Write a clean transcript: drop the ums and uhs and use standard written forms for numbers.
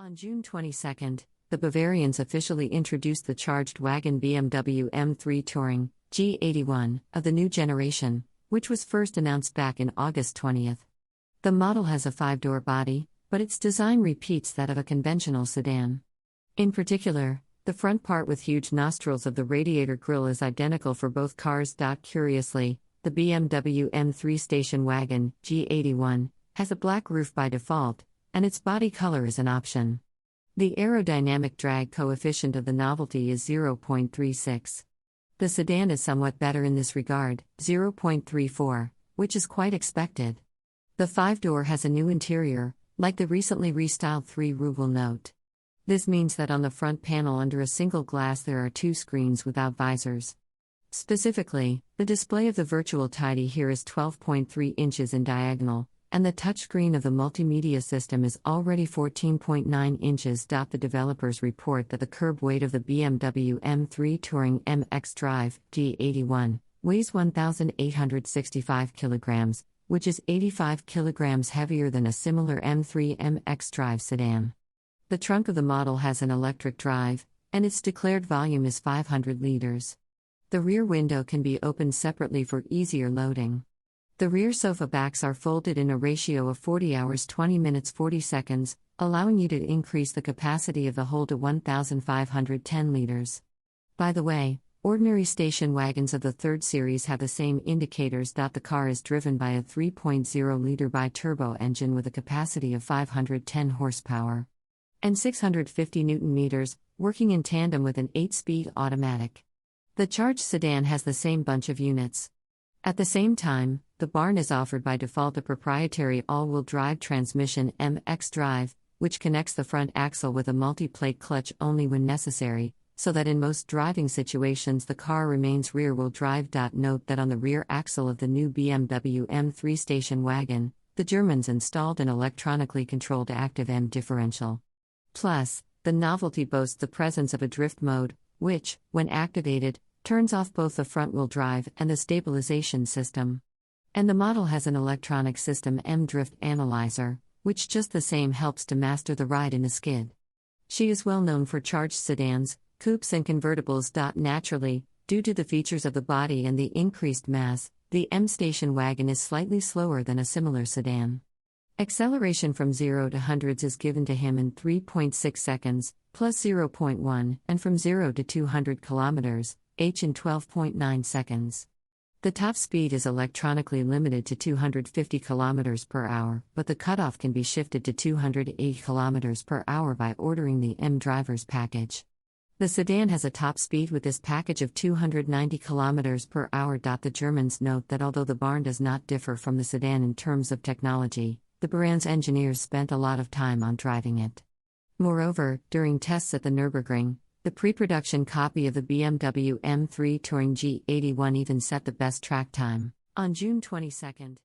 On June 22, the Bavarians officially introduced the charged wagon BMW M3 Touring, G81, of the new generation, which was first announced back in August 20. The model has a 5-door body, but its design repeats that of a conventional sedan. In particular, the front part with huge nostrils of the radiator grille is identical for both cars. Curiously, the BMW M3 station wagon, G81, has a black roof by default, and its body color is an option. The aerodynamic drag coefficient of the novelty is 0.36. The sedan is somewhat better in this regard, 0.34, which is quite expected. The 5-door has a new interior, like the recently restyled 3-row will note. This means that on the front panel under a single glass there are 2 screens without visors. Specifically, the display of the virtual tidy here is 12.3 inches in diagonal, and the touchscreen of the multimedia system is already 14.9 inches. The developers report that the curb weight of the BMW M3 Touring xdrive G81 weighs 1,865 kilograms, which is 85 kilograms heavier than a similar M3 xdrive sedan. The trunk of the model has an electric drive, and its declared volume is 500 liters. The rear window can be opened separately for easier loading. The rear sofa backs are folded in a ratio of 40 hours 20 minutes 40 seconds, allowing you to increase the capacity of the hold to 1,510 liters. By the way, ordinary station wagons of the 3rd series have the same indicators. The car is driven by a 3.0-liter bi-turbo engine with a capacity of 510 horsepower and 650 Nm, working in tandem with an 8-speed automatic. The charged sedan has the same bunch of units. At the same time, the barn is offered by default a proprietary all-wheel drive transmission xdrive, which connects the front axle with a multi-plate clutch only when necessary, so that in most driving situations the car remains rear-wheel drive. Note that on the rear axle of the new BMW M3 station wagon, the Germans installed an electronically controlled active M differential. Plus, the novelty boasts the presence of a drift mode, which, when activated, turns off both the front-wheel drive and the stabilization system. And the model has an electronic system M drift analyzer, which just the same helps to master the ride in a skid. She is well known for charged sedans, coupes and convertibles. Naturally, due to the features of the body and the increased mass, the M station wagon is slightly slower than a similar sedan. Acceleration from 0 to hundreds is given to him in 3.6 seconds, plus 0.1, and from 0 to 200 kilometers, h in 12.9 seconds. The top speed is electronically limited to 250 km per hour, but the cutoff can be shifted to 280 km per hour by ordering the M Drivers package. The sedan has a top speed with this package of 290 km per hour. The Germans note that although the barn does not differ from the sedan in terms of technology, the Bavarians engineers spent a lot of time on driving it. Moreover, during tests at the Nürburgring, the pre-production copy of the BMW M3 Touring G81 even set the best track time. On June 22,